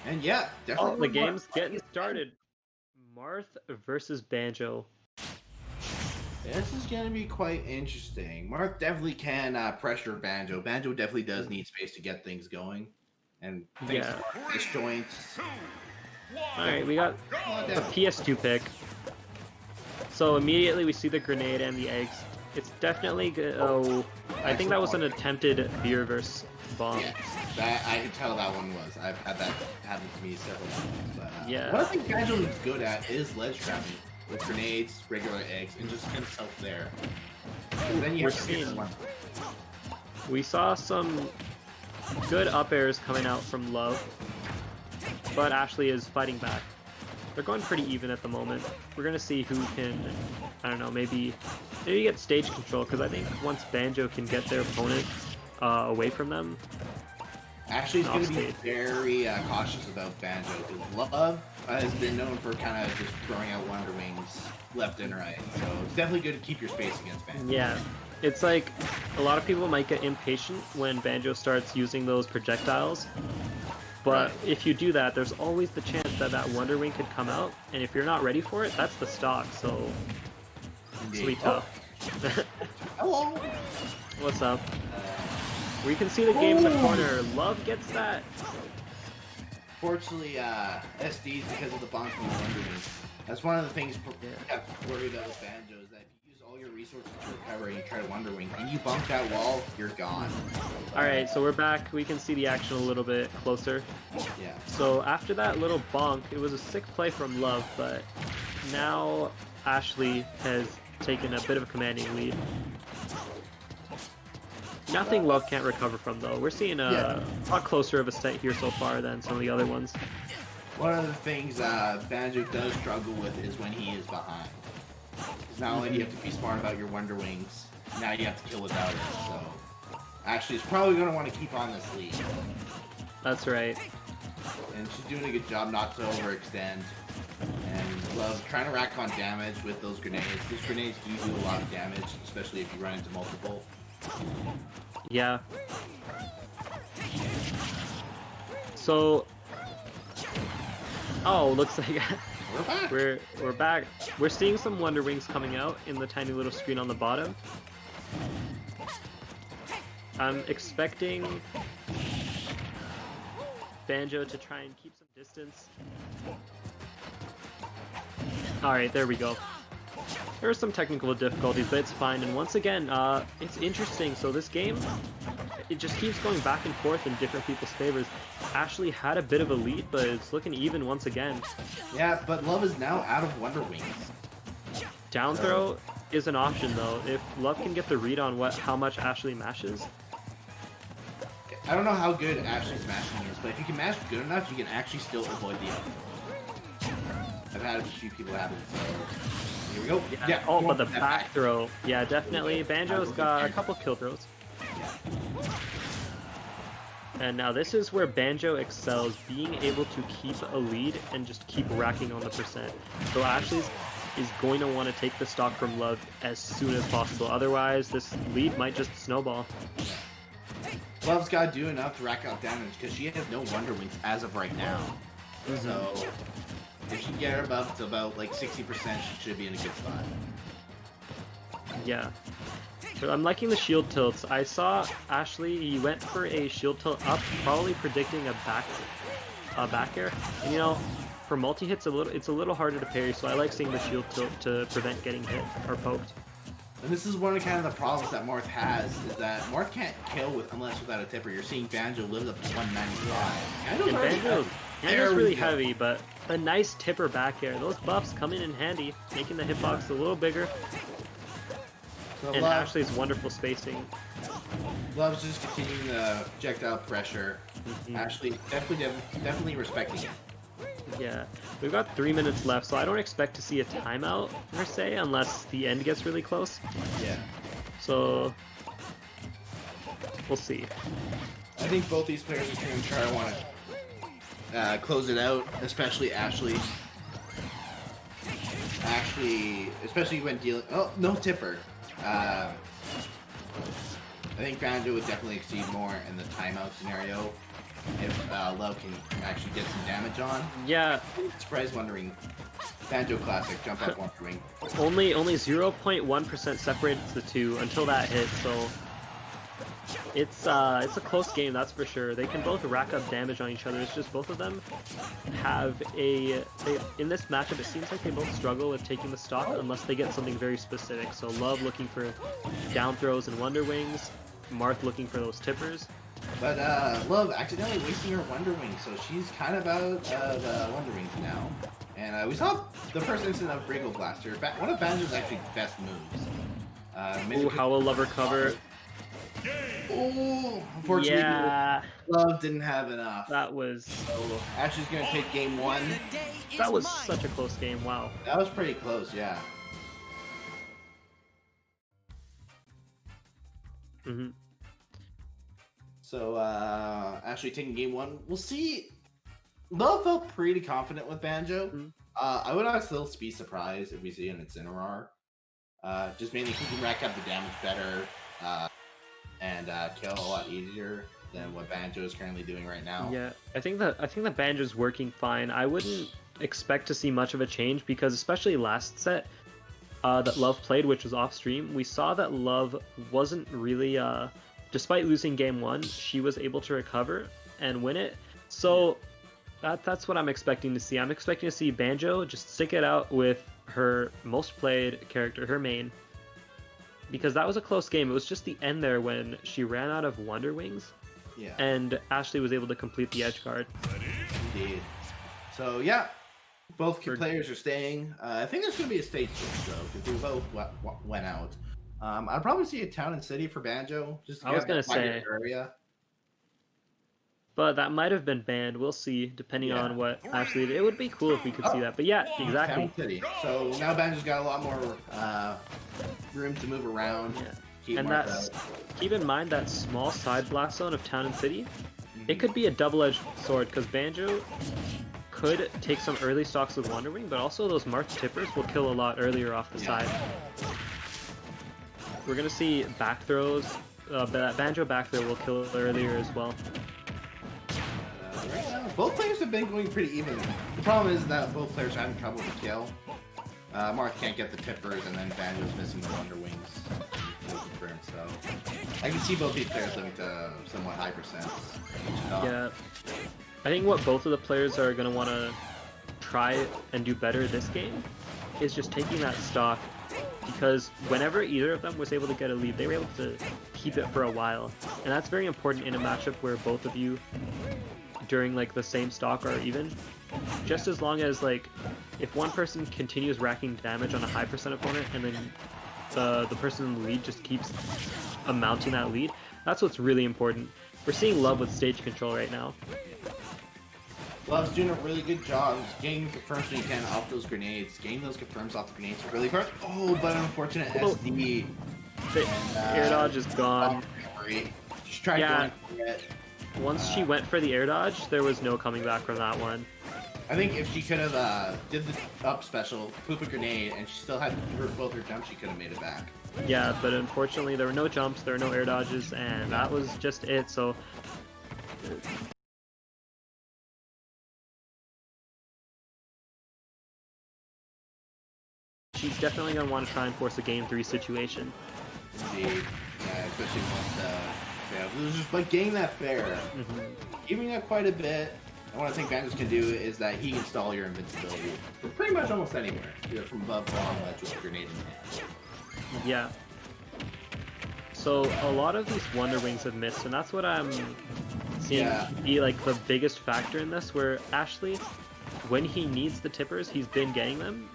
And yeah, definitely Oh, the one more. game's getting started. Marth versus Banjo. This is going to be quite interesting. Marth definitely can pressure Banjo. Banjo definitely does need space to get things going. And thanks to Yeah. Marth disjoints, Alright, definitely we got a lot of the damage. PS2 pick. So immediately we see the grenade and the eggs. It's definitely good. Oh, I think that was an attempted beer versus bomb. Yes, that I can tell that one was. I've had that happen to me several times. But what I Yeah. think Banjo is good at is ledge trapping with grenades, regular eggs, and just himself there. And then you We're have to get seeing. one. We saw some good up airs coming out from LoVe, but Ashley is fighting back. They're going pretty even at the moment. We're gonna see who can, I don't know, maybe get stage control, because I think once Banjo can get their opponent away from them, Actually, he's going to be offstage. very cautious about Banjo because LoVe has been known for kind of just throwing out Wonder Wings left and right. So it's definitely good to keep your space against Banjo. Yeah, it's like a lot of people might get impatient when Banjo starts using those projectiles. But Right. if you do that, there's always the chance that that Wonder Wing could come out, and if you're not ready for it, that's the stock. So it's gonna be Indeed. tough. Hello. What's up? We can see the game in the corner. LoVe gets that. Fortunately, SDs because of the bonk from the Wonder Wings. That's one of the things you have to worry about with Banjo is that if you use all your resources to recover and you try to Wonder Wing and you bump that wall, you're gone. Alright, so we're back. We can see the action a little bit closer. Yeah. So after that little bonk, it was a sick play from LoVe, but now Ashley has taken a bit of a commanding lead. Nothing LoVe can't recover from, though. We're seeing a lot closer of a set here so far than some of the other ones. One of the things Banjo does struggle with is when he is behind. Because not only do you have to be smart about your Wonder Wings, now you have to kill without it. So, Ashley's probably going to want to keep on this lead. That's right. And she's doing a good job not to overextend. And LoVe trying to rack on damage with those grenades. Those grenades do a lot of damage, especially if you run into multiple. Yeah. So, oh, looks like We're back. we're back. We're seeing some Wonder Wings coming out in the tiny little screen on the bottom. I'm expecting Banjo to try and keep some distance. Alright, there we go. There are some technical difficulties, but it's fine. And once again, it's interesting. So this game, it just keeps going back and forth in different people's favors. Ashley had a bit of a lead, but it's looking even once again. Yeah, but LoVe is now out of Wonder Wings. Down throw is an option, though. If LoVe can get the read on how much Ashley mashes. I don't know how good Ashley's mashing is, but if you can mash good enough, you can actually still avoid the other. I've had a few people have it, so here we go. Yeah. Oh, but the back throw. Yeah, definitely. Banjo's got a couple kill throws. And now this is where Banjo excels, being able to keep a lead and just keep racking on the percent. So Ashley is going to want to take the stock from LoVe as soon as possible. Otherwise, this lead might just snowball. LoVe's got to do enough to rack out damage because she has no Wonder Wings as of right now. So if she can get her above to about like 60%, she should be in a good spot. Yeah. So I'm liking the shield tilts. I saw Ashley, he went for a shield tilt up, probably predicting a back air. And, you know, for multi-hits, it's a little harder to parry, so I like seeing the shield tilt to prevent getting hit or poked. And this is one of kind of the problems that Marth has, is that Marth can't kill unless without a tipper. You're seeing Banjo live up to 195. And Banjo's really heavy, but a nice tipper back air. Those buffs come in handy, making the hitbox a little bigger. So And Ashley's wonderful spacing. LoVe's just continuing the projectile pressure. Ashley definitely respecting it. Yeah, we've got 3 minutes left, so I don't expect to see a timeout, per se, unless the end gets really close. Yeah. So, we'll see. I think both these players are going to try to want to close it out, especially Ashley. Especially when dealing... Oh, no tipper. I think Banjo would definitely exceed more in the timeout scenario. if LoVe can actually get some damage on. Yeah. Surprise Wondering. Banjo Classic, jump up Wondering. Only 0.1% separates the two until that hit, so it's a close game, that's for sure. They can both rack up damage on each other. It's just both of them have in this matchup it seems like they both struggle with taking the stock unless they get something very specific. So LoVe looking for down throws and Wonder Wings, Marth looking for those tippers. But LoVe accidentally wasting her Wonder Wings, so she's kind of out of Wonder Wings now. And we saw the first instance of Bringle Blaster, one of Banjo's actually best moves. Ooh, how will LoVe recover? Oh, unfortunately, yeah. LoVe didn't have enough. That was... So Ashley's going to take game 1. That was such a close game, wow. That was pretty close, yeah. Mm-hmm. So, Ashley taking game 1. We'll see. LoVe felt pretty confident with Banjo. Mm-hmm. I would still be surprised if we see an Incineroar. Just mainly he can rack up the damage better and kill a lot easier than what Banjo is currently doing right now. Yeah, I think the Banjo's working fine. I wouldn't expect to see much of a change because especially last set that LoVe played, which was off stream, we saw that LoVe wasn't really despite losing game 1, she was able to recover and win it. So that's what I'm expecting to see. I'm expecting to see Banjo just stick it out with her most played character, her main, because that was a close game. It was just the end there when she ran out of Wonder Wings, and Ashley was able to complete the edge guard. Indeed. So yeah, both players are staying. I think there's going to be a stage switch though, because we both went out. I'd probably see a town and city for Banjo. Just to I was going to say area. But that might have been banned. We'll see, depending on what Ashley did. It would be cool if we could see that. But yeah, exactly. City. So now Banjo's got a lot more room to move around. Yeah. And that's keep in mind that small side blast zone of Town and City. It could be a double-edged sword because Banjo could take some early stocks with Wonder Wing, but also those Marth tippers will kill a lot earlier off the side. We're gonna see back throws. That Banjo back throw will kill earlier as well. Right now, both players have been going pretty even. The problem is that both players are having trouble with kill. Marth can't get the tippers, and then Banjo's missing the Wonder Wings for him, so I can see both these players living to somewhat high percents. Yeah, I think what both of the players are going to want to try and do better this game is just taking that stock, because whenever either of them was able to get a lead, they were able to keep it for a while, and that's very important in a matchup where both of you during like the same stock are even. Just as long as like if one person continues racking damage on a high percent opponent and then the person in the lead just keeps amounting that lead, that's what's really important. We're seeing LoVe with stage control right now. LoVe's doing a really good job getting confirms when you can off those grenades. Getting those confirms off the grenades are really hard. Oh, but unfortunate SD. The air dodge is gone. Just tried going for it. Once she went for the air dodge, there was no coming back from that one. I think if she could have did the up special, poop a grenade, and she still had both her jumps, she could have made it back. Yeah, but unfortunately there were no jumps, there were no air dodges, and that was just it, so... She's definitely going to want to try and force a Game 3 situation. Indeed. Yeah, especially once just by getting that fair, giving that quite a bit. And what I think Banjo can do is that he can stall your invincibility from pretty much almost anywhere, either from above, long ledge, with a grenade in hand. Yeah. So a lot of these Wonder Wings have missed, and that's what I'm seeing be like the biggest factor in this, where Ashley, when he needs the tippers, he's been getting them,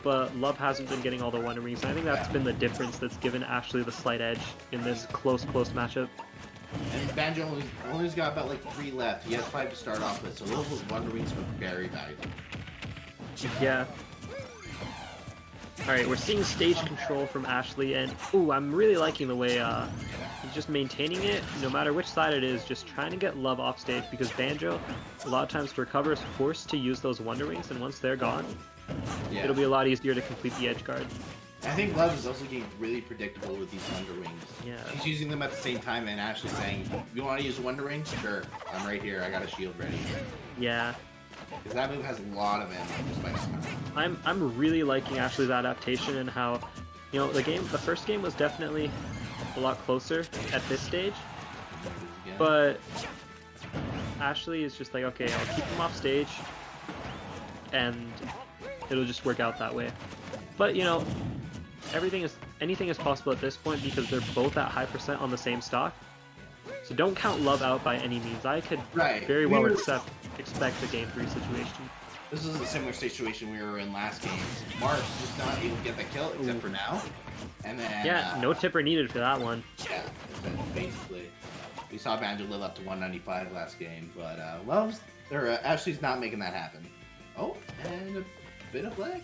but LoVe hasn't been getting all the Wonder Wings. And I think that's been the difference that's given Ashley the slight edge in this close matchup. And Banjo only's got about like 3 left. He has 5 to start off with, so those Wonder Wings were very valuable. Yeah. Alright, we're seeing stage control from Ashley, and ooh, I'm really liking the way he's just maintaining it, no matter which side it is, just trying to get LoVe off stage, because Banjo, a lot of times to recover, is forced to use those Wonder Wings, and once they're gone, it'll be a lot easier to complete the edge guard. I think Love is also getting really predictable with these Wonder Wings. Yeah. He's using them at the same time and actually saying, you want to use Wonder Wings? Sure, I'm right here. I got a shield ready. Yeah. Because that move has a lot of ammo just by now. I'm really liking Ashley's adaptation and how, you know, the first game was definitely a lot closer at this stage, but Ashley is just like, okay, I'll keep him off stage, and it'll just work out that way. But you know, anything is possible at this point because they're both at high percent on the same stock. So don't count Love out by any means. I could very well expect a game 3 situation. This is a similar situation we were in last game. Mark just not able to get the kill except for now. And then yeah, no tipper needed for that one. Yeah, basically. We saw Banjo live up to 195 last game, but Ashley's not making that happen. Oh, and a bit of lag.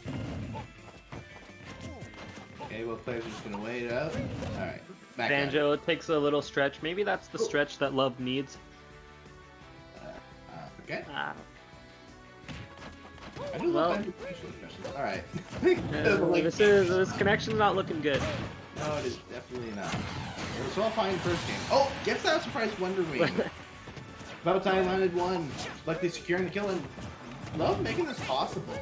Okay, well, players are just gonna wait it out. All right. Banjo takes a little stretch. Maybe that's the stretch that Love needs. Okay. Ah. I do love Banjo facial expressions. All right. This connection's not looking good. No, it is definitely not. It was all fine first game. Oh, gets that surprise Wonder Wing. About time landed one. Luckily securing the kill and Love making this possible.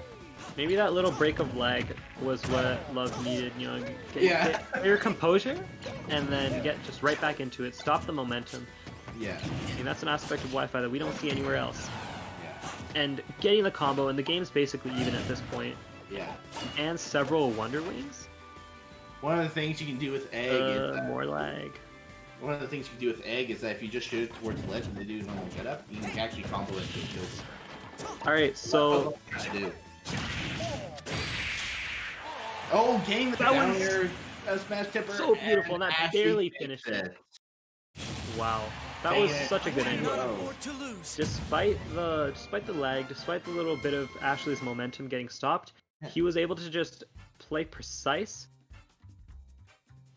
Maybe that little break of lag was what Love needed, you know, get your composure and then get just right back into it, stop the momentum. Yeah. And that's an aspect of Wi-Fi that we don't see anywhere else. Yeah. And getting the combo, and the game's basically even at this point. Yeah. And several Wonder Wings. One of the things you can do with Egg is more lag. One of the things you can do with Egg is that if you just shoot it towards the ledge and they do a normal get up, you can actually combo it to a kill. Alright, so oh, game with the that down air, smash tipper. So beautiful, and that barely finished it. Wow, that was such a good ending. Despite the lag, despite the little bit of Ashley's momentum getting stopped, he was able to just play precise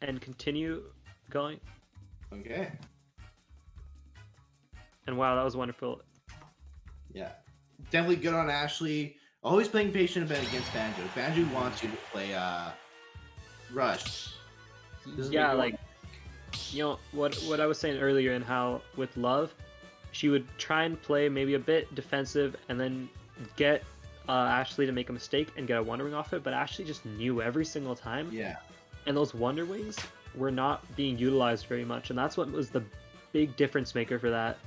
and continue going. Okay. And wow, that was wonderful. Yeah, definitely good on Ashley. Always playing patient a bit against Banjo. Banjo wants you to play Rush. Yeah, like, you know, what I was saying earlier and how with Love, she would try and play maybe a bit defensive and then get Ashley to make a mistake and get a Wonder Wing off it, but Ashley just knew every single time. Yeah. And those Wonder Wings were not being utilized very much, and that's what was the big difference maker for that